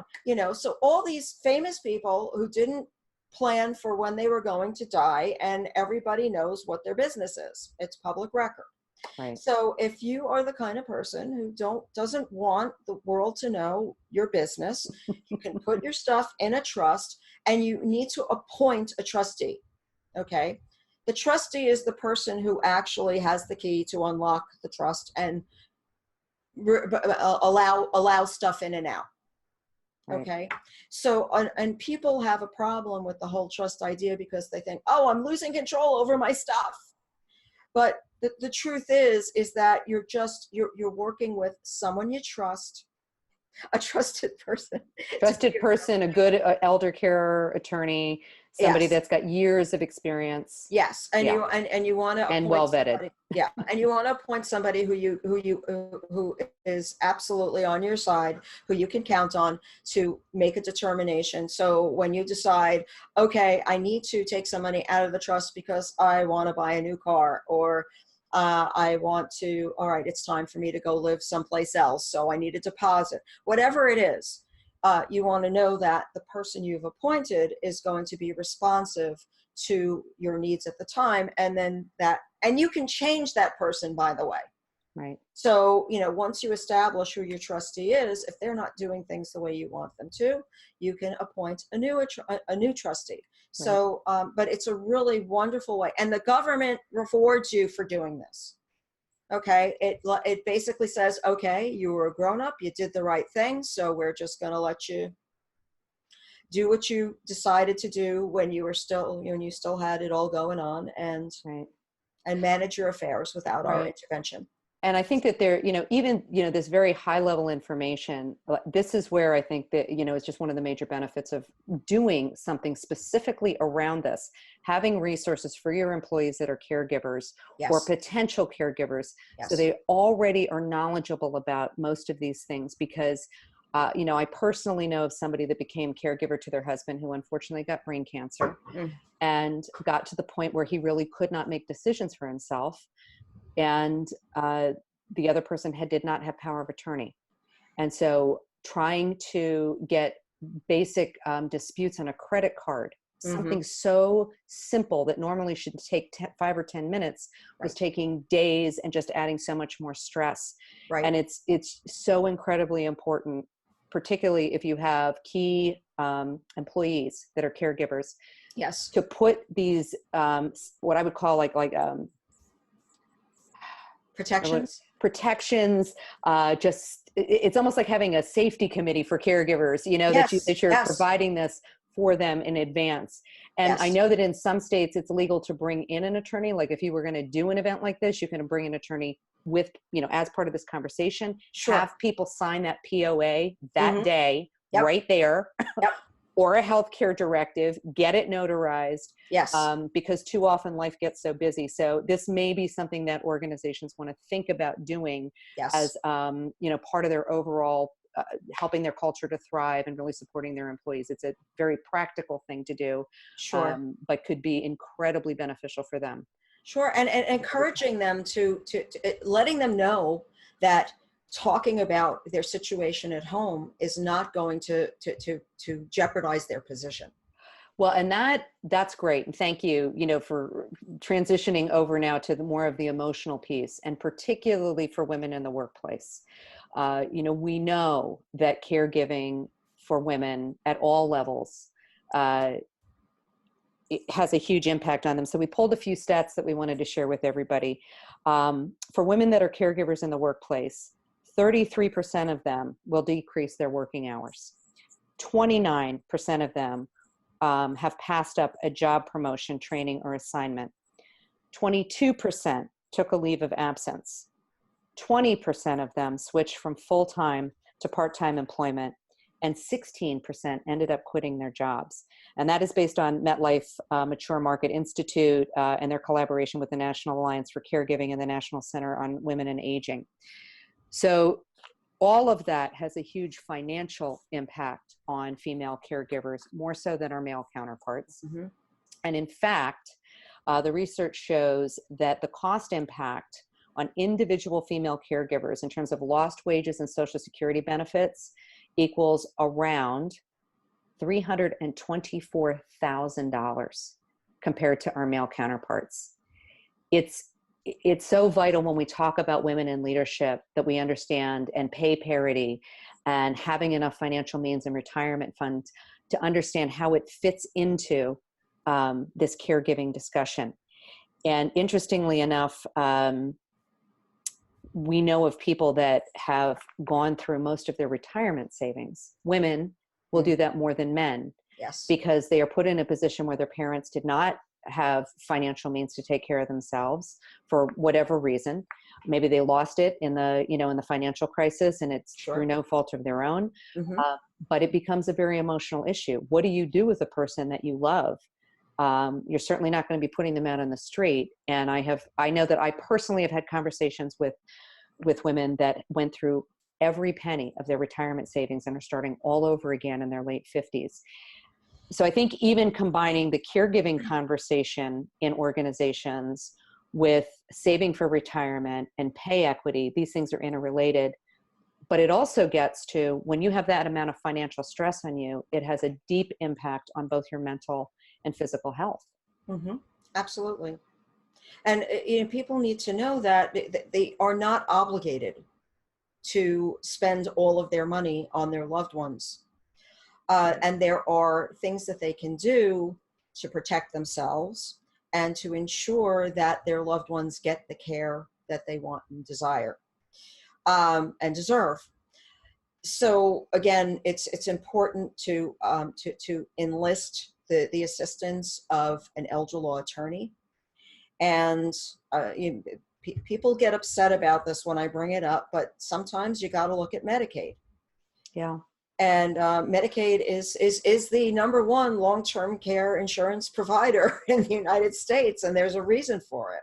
Speaker 2: so all these famous people who didn't plan for when they were going to die, and everybody knows what their business is. It's public record.
Speaker 1: Right.
Speaker 2: So if you are the kind of person who doesn't want the world to know your business, you can put your stuff in a trust, and you need to appoint a trustee. Okay. The trustee is the person who actually has the key to unlock the trust and allow stuff in and out.
Speaker 1: Right.
Speaker 2: Okay. So, and people have a problem with the whole trust idea because they think, oh, I'm losing control over my stuff. But the truth is that you're working with someone you trust, a trusted person.
Speaker 1: A good elder care attorney, somebody
Speaker 2: Yes.
Speaker 1: that's got years of experience.
Speaker 2: Yes, and you want to appoint
Speaker 1: well vetted.
Speaker 2: somebody, yeah, and you want to appoint somebody who is absolutely on your side, who you can count on to make a determination. So when you decide, okay, I need to take some money out of the trust because I want to buy a new car, or I want to, all right, it's time for me to go live someplace else, so I need a deposit, whatever it is. You want to know that the person you've appointed is going to be responsive to your needs at the time, and you can change that person, by the way.
Speaker 1: Right.
Speaker 2: So, once you establish who your trustee is, if they're not doing things the way you want them to, you can appoint a new trustee. So, but it's a really wonderful way, and the government rewards you for doing this. Okay, it basically says, okay, you were a grown-up, you did the right thing, so we're just going to let you do what you decided to do when you still had it all going on, and manage your affairs without our intervention.
Speaker 1: And I think that there, even, this very high level information, this is where I think that, it's just one of the major benefits of doing something specifically around this, having resources for your employees that are caregivers or potential caregivers. So they already are knowledgeable about most of these things, because, I personally know of somebody that became caregiver to their husband who unfortunately got brain cancer and got to the point where he really could not make decisions for himself. And the other person did not have power of attorney. And so trying to get basic disputes on a credit card, something so simple that normally should take 5 or 10 minutes was taking days and just adding so much more stress. And it's so incredibly important, particularly if you have key employees that are caregivers, to put these what I would call like protections, just it's almost like having a safety committee for caregivers, that you're providing this for them in advance. And I know that in some states it's legal to bring in an attorney. Like if you were going to do an event like this, you can bring an attorney with, as part of this conversation, have people sign that POA that day, right there. Or a healthcare directive, get it notarized. Because too often life gets so busy. So this may be something that organizations want to think about doing as, part of their overall helping their culture to thrive and really supporting their employees. It's a very practical thing to do, but could be incredibly beneficial for them.
Speaker 2: And encouraging them to letting them know that talking about their situation at home is not going to jeopardize their position.
Speaker 1: Well, and that's great. And thank you, for transitioning over now to more of the emotional piece, and particularly for women in the workplace. We know that caregiving for women at all levels, it has a huge impact on them. So we pulled a few stats that we wanted to share with everybody. For women that are caregivers in the workplace, 33% of them will decrease their working hours. 29% of them have passed up a job promotion, training, or assignment. 22% took a leave of absence. 20% of them switched from full-time to part-time employment. and 16% ended up quitting their jobs. And that is based on MetLife Mature Market Institute and their collaboration with the National Alliance for Caregiving and the National Center on Women and Aging. So all of that has a huge financial impact on female caregivers, more so than our male counterparts.
Speaker 2: Mm-hmm.
Speaker 1: And in fact, the research shows that the cost impact on individual female caregivers in terms of lost wages and Social Security benefits equals around $324,000 compared to our male counterparts. It's so vital when we talk about women in leadership that we understand and pay parity and having enough financial means and retirement funds to understand how it fits into this caregiving discussion. And interestingly enough, we know of people that have gone through most of their retirement savings. Women will do that more than men.
Speaker 2: Yes.
Speaker 1: Because they are put in a position where their parents did not have financial means to take care of themselves for whatever reason. Maybe they lost it in the, in the financial crisis, and it's
Speaker 2: Sure.
Speaker 1: through no fault of their own.
Speaker 2: Mm-hmm.
Speaker 1: But it becomes a very emotional issue. What do you do with a person that you love? You're certainly not going to be putting them out on the street. And I know that I personally have had conversations with women that went through every penny of their retirement savings and are starting all over again in their late 50s. So I think even combining the caregiving conversation in organizations with saving for retirement and pay equity, these things are interrelated. But it also gets to, when you have that amount of financial stress on you, it has a deep impact on both your mental and physical health.
Speaker 2: Mm-hmm. Absolutely. And people need to know that they are not obligated to spend all of their money on their loved ones. And there are things that they can do to protect themselves and to ensure that their loved ones get the care that they want and desire and deserve. So again, it's important to enlist the assistance of an elder law attorney. And people get upset about this when I bring it up, but sometimes you got to look at Medicaid.
Speaker 1: Yeah.
Speaker 2: And Medicaid is the number one long-term care insurance provider in the United States, and there's a reason for it.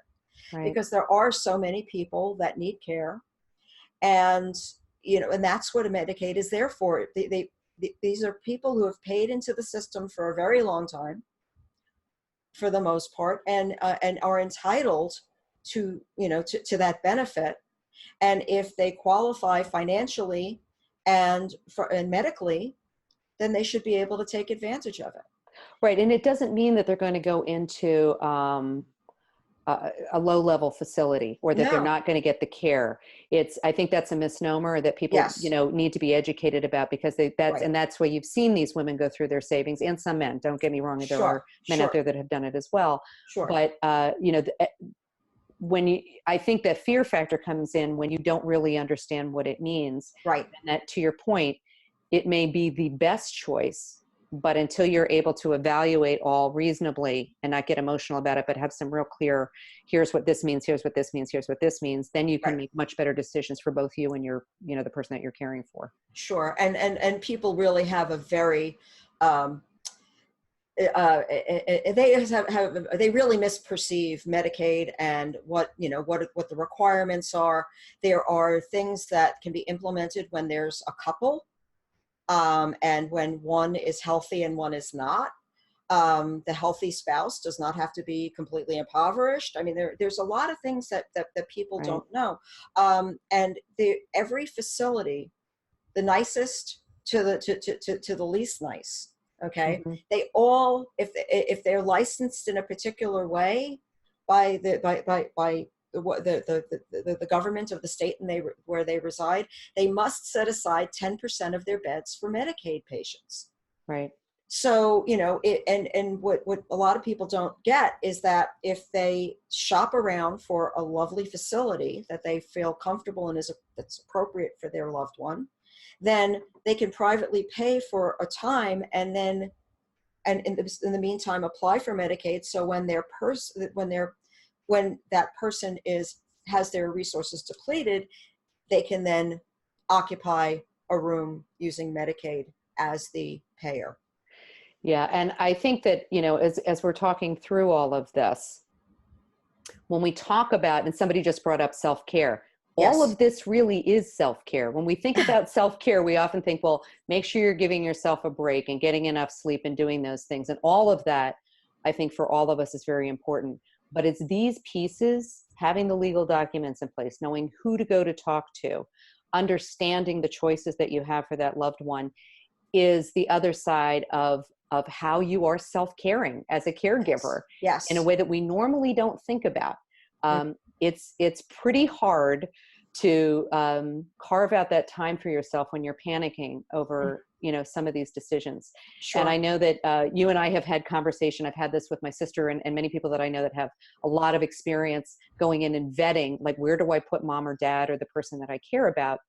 Speaker 2: Right. Because there are so many people that need care, and and that's what a Medicaid is there for. These are people who have paid into the system for a very long time, for the most part, and are entitled to to that benefit. And if they qualify financially and medically, then they should be able to take advantage of it.
Speaker 1: Right. And it doesn't mean that they're going to go into a low-level facility or that they're not going to get the care. I think that's a misnomer that people,
Speaker 2: yes.
Speaker 1: Need to be educated about, because
Speaker 2: Right.
Speaker 1: and that's why you've seen these women go through their savings, and some men. Don't get me wrong, there
Speaker 2: Sure.
Speaker 1: are men
Speaker 2: Sure.
Speaker 1: out there that have done it as well.
Speaker 2: Sure.
Speaker 1: But I think that fear factor comes in when you don't really understand what it means.
Speaker 2: Right.
Speaker 1: And that, to your point, it may be the best choice, but until you're able to evaluate all reasonably and not get emotional about it, but have some real clear, here's what this means, here's what this means, here's what this means, then you can
Speaker 2: Right.
Speaker 1: make much better decisions for both you and your, the person that you're caring for.
Speaker 2: Sure. And people really have a very, they really misperceive Medicaid and what the requirements are. There are things that can be implemented when there's a couple, and when one is healthy and one is not. The healthy spouse does not have to be completely impoverished. I mean, there's a lot of things that people
Speaker 1: Right.
Speaker 2: don't know. And every facility, the nicest to the least nice. Okay. Mm-hmm. They all, if they're licensed in a particular way by the government of the state where they reside, they must set aside 10% of their beds for Medicaid patients.
Speaker 1: Right.
Speaker 2: So, and what a lot of people don't get is that if they shop around for a lovely facility that they feel comfortable in, that's appropriate for their loved one, then they can privately pay for a time and then, and in the meantime, apply for Medicaid. So when that person has their resources depleted, they can then occupy a room using Medicaid as the payer.
Speaker 1: Yeah. And I think that, as we're talking through all of this, when we talk about, and somebody just brought up self-care, all
Speaker 2: Yes.
Speaker 1: of this really is self-care. When we think about self-care, we often think, well, make sure you're giving yourself a break and getting enough sleep and doing those things. And all of that, I think for all of us is very important. But it's these pieces, having the legal documents in place, knowing who to go to talk to, understanding the choices that you have for that loved one, is the other side of how you are self-caring as a caregiver.
Speaker 2: Yes.
Speaker 1: In a way that we normally don't think about.
Speaker 2: Mm.
Speaker 1: It's pretty hard to carve out that time for yourself when you're panicking over some of these decisions.
Speaker 2: Sure.
Speaker 1: And I know that you and I have had conversation. I've had this with my sister and many people that I know that have a lot of experience going in and vetting, like, where do I put mom or dad or the person that I care about?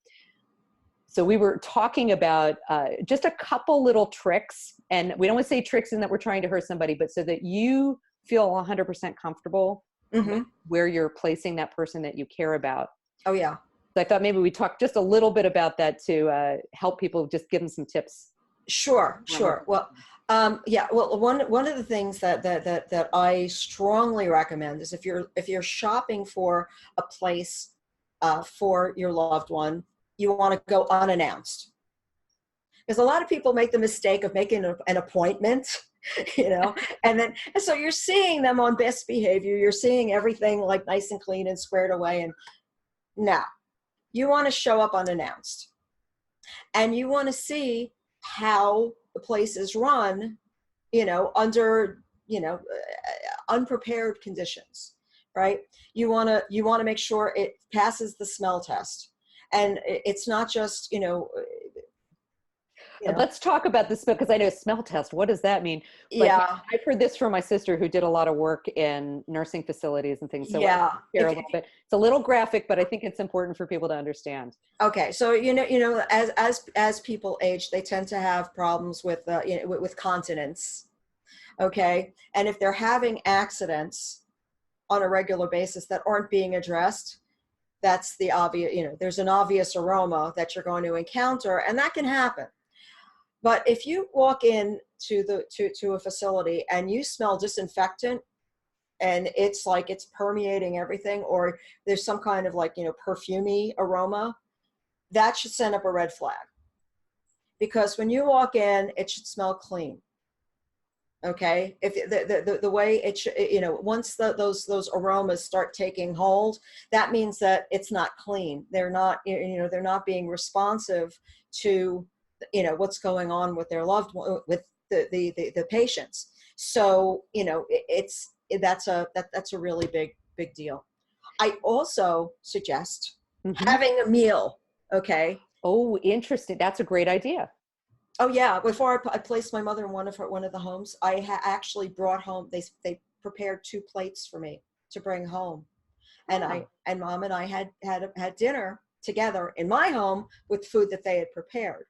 Speaker 1: So we were talking about just a couple little tricks, and we don't want to say tricks in that we're trying to hurt somebody, but so that you feel 100% comfortable with where you're placing that person that you care about.
Speaker 2: Oh, yeah.
Speaker 1: So I thought maybe we talk just a little bit about that to help people, just give them some tips.
Speaker 2: Sure. Well, yeah. Well, one of the things that I strongly recommend is if you're shopping for a place for your loved one, you want to go unannounced. Because a lot of people make the mistake of making an appointment, and so you're seeing them on best behavior. You're seeing everything like nice and clean and squared away. And now you want to show up unannounced, and you want to see how the place is run, under, unprepared conditions, right? You want to make sure it passes the smell test. And it's not just,
Speaker 1: Let's talk about this, because I know smell test. What does that mean? But
Speaker 2: yeah,
Speaker 1: I've heard this from my sister who did a lot of work in nursing facilities and things. So
Speaker 2: yeah,
Speaker 1: share a little bit. It's a little graphic, but I think it's important for people to understand.
Speaker 2: okay. So as people age, they tend to have problems with with continence. Okay, and if they're having accidents on a regular basis that aren't being addressed, that's the obvious. There's an obvious aroma that you're going to encounter, and that can happen. But if you walk in to a facility and you smell disinfectant, and it's like it's permeating everything, or there's some kind of perfumey aroma, that should send up a red flag. Because when you walk in, it should smell clean. Okay, if the way it should, once those aromas start taking hold, that means that it's not clean. They're not, they're not being responsive to what's going on with their loved one, with the patients. So that's a really big deal. I also suggest having a meal. Okay.
Speaker 1: Oh, interesting. That's a great idea.
Speaker 2: Oh yeah. Before I placed my mother in one of the homes, I actually brought home. They prepared 2 plates for me to bring home, and and mom and I had dinner together in my home with food that they had prepared.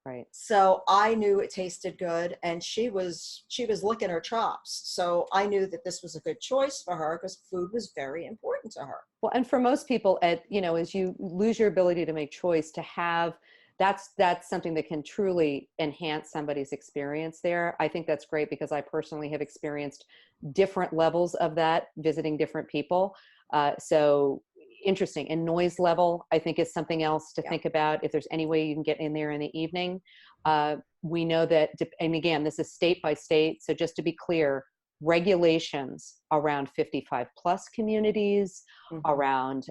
Speaker 1: Right.
Speaker 2: So I knew it tasted good, and she was licking her chops. So I knew that this was a good choice for her because food was very important to her.
Speaker 1: Well, and for most people, as you lose your ability to make choice, to have that's something that can truly enhance somebody's experience there. I think that's great, because I personally have experienced different levels of that visiting different people. So interesting. And noise level, I think, is something else to think about. If there's any way you can get in there in the evening, we know that, and again, this is state by state. So just to be clear, regulations around 55 plus communities, around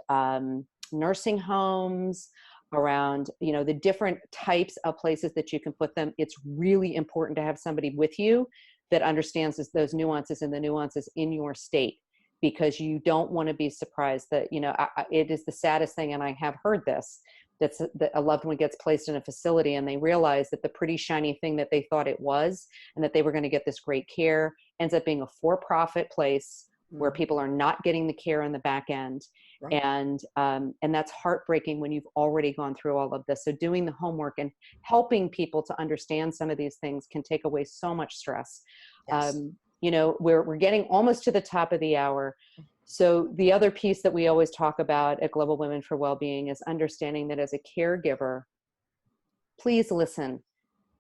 Speaker 1: nursing homes, around the different types of places that you can put them. It's really important to have somebody with you that understands those nuances and the nuances in your state, because you don't want to be surprised that it is the saddest thing, and I have heard this, that a loved one gets placed in a facility and they realize that the pretty shiny thing that they thought it was, and that they were going to get this great care, ends up being a for-profit place where people are not getting the care on the back end. Right. And that's heartbreaking when you've already gone through all of this. So doing the homework and helping people to understand some of these things can take away so much stress. Yes. We're getting almost to the top of the hour. So the other piece that we always talk about at Global Women for Wellbeing is understanding that as a caregiver, please listen.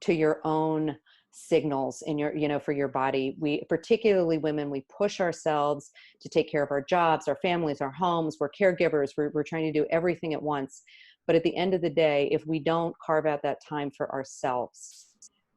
Speaker 1: to your own signals in your, for your body. We, particularly women, we push ourselves to take care of our jobs, our families, our homes. We're caregivers. We're trying to do everything at once. But at the end of the day, if we don't carve out that time for ourselves,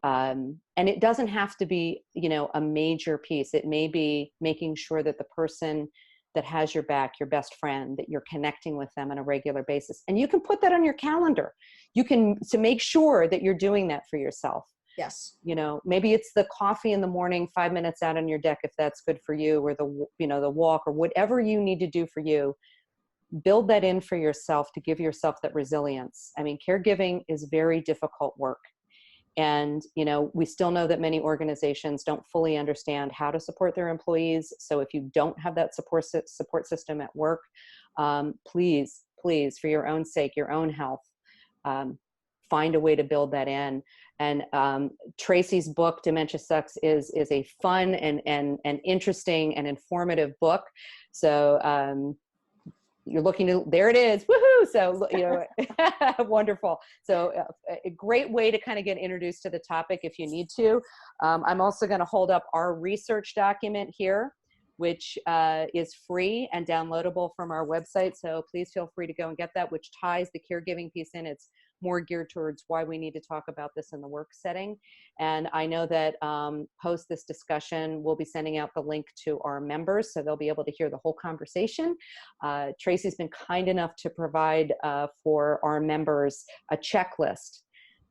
Speaker 1: and it doesn't have to be, a major piece. It may be making sure that the person that has your back, your best friend, that you're connecting with them on a regular basis. And you can put that on your calendar. You can, to make sure that you're doing that for yourself.
Speaker 2: Yes.
Speaker 1: Maybe it's the coffee in the morning, 5 minutes out on your deck, if that's good for you, or the walk, or whatever you need to do for you. Build that in for yourself to give yourself that resilience. I mean, caregiving is very difficult work. And, we still know that many organizations don't fully understand how to support their employees. So if you don't have that support system at work, please, for your own sake, your own health, find a way to build that in. And Tracey's book, Dementia Sucks, is a fun and interesting and informative book. So you're looking to, there it is. Woohoo. So, wonderful. So a great way to kind of get introduced to the topic if you need to. I'm also going to hold up our research document here, which is free and downloadable from our website. So please feel free to go and get that, which ties the caregiving piece in. It's more geared towards why we need to talk about this in the work setting. And I know that post this discussion, we'll be sending out the link to our members, so they'll be able to hear the whole conversation. Tracey's been kind enough to provide for our members a checklist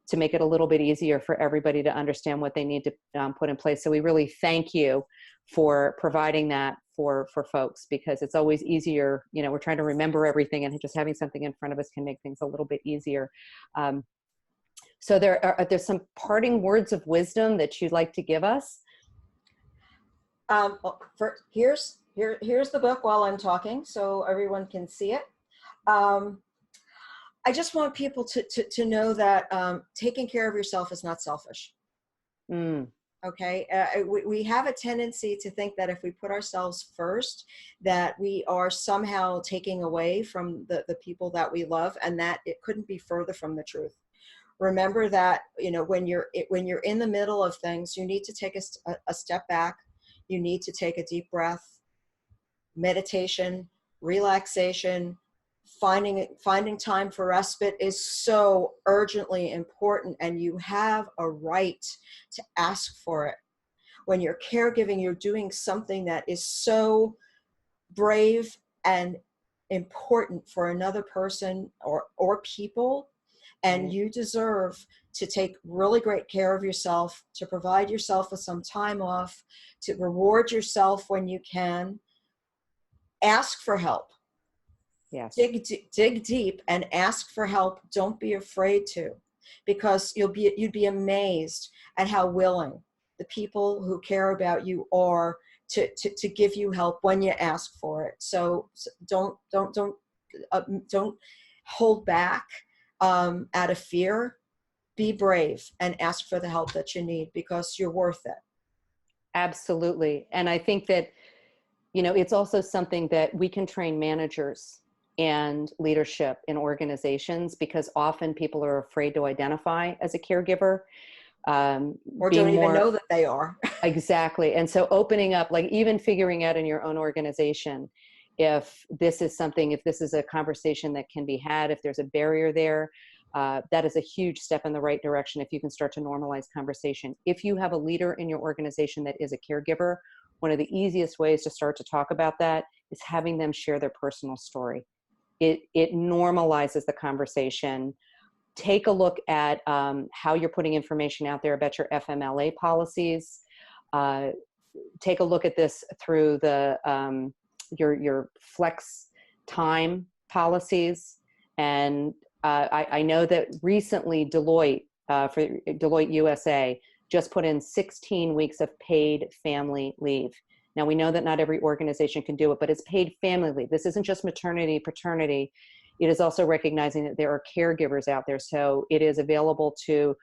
Speaker 1: to make it a little bit easier for everybody to understand what they need to put in place. So we really thank you for providing that for folks, because it's always easier. We're trying to remember everything, and just having something in front of us can make things a little bit easier. So there's some parting words of wisdom that you'd like to give us.
Speaker 2: Here's the book while I'm talking, so everyone can see it. I just want people to know that taking care of yourself is not selfish. Okay. We have a tendency to think that if we put ourselves first, that we are somehow taking away from the people that we love, and that it couldn't be further from the truth. Remember that, when you're in the middle of things, you need to take a step back. You need to take a deep breath, meditation, relaxation. Finding time for respite is so urgently important, and you have a right to ask for it. When you're caregiving, you're doing something that is so brave and important for another person or people, and you deserve to take really great care of yourself, to provide yourself with some time off, to reward yourself when you can. Ask for help.
Speaker 1: Yes.
Speaker 2: Dig deep and ask for help. Don't be afraid to, because you'd be amazed at how willing the people who care about you are to give you help when you ask for it. So don't hold back out of fear. Be brave and ask for the help that you need, because you're worth it.
Speaker 1: Absolutely. And I think that, it's also something that we can train managers and leadership in organizations, because often people are afraid to identify as a caregiver.
Speaker 2: Or don't even know that they are.
Speaker 1: Exactly. And so opening up, like even figuring out in your own organization, if this is a conversation that can be had, if there's a barrier there, that is a huge step in the right direction if you can start to normalize conversation. If you have a leader in your organization that is a caregiver, one of the easiest ways to start to talk about that is having them share their personal story. It normalizes the conversation. Take a look at how you're putting information out there about your FMLA policies. Take a look at this through your flex time policies. And I know that recently Deloitte, for Deloitte USA, just put in 16 weeks of paid family leave. Now, we know that not every organization can do it, but it's paid family leave. This isn't just maternity, paternity. It is also recognizing that there are caregivers out there. So it is available to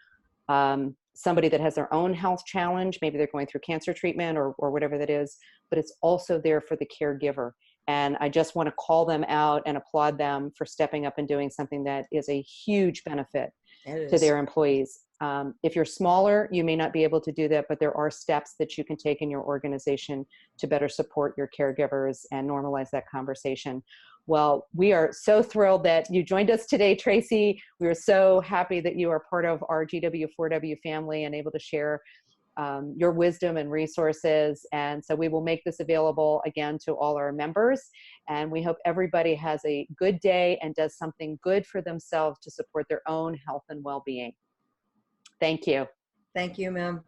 Speaker 1: somebody that has their own health challenge. Maybe they're going through cancer treatment or whatever that is, but it's also there for the caregiver. And I just want to call them out and applaud them for stepping up and doing something that is a huge benefit to their employees. If you're smaller, you may not be able to do that, but there are steps that you can take in your organization to better support your caregivers and normalize that conversation. Well, we are so thrilled that you joined us today, Tracey. We are so happy that you are part of our GW4W family and able to share your wisdom and resources. And so we will make this available again to all our members. And we hope everybody has a good day and does something good for themselves to support their own health and well-being. Thank you.
Speaker 2: Thank you, ma'am.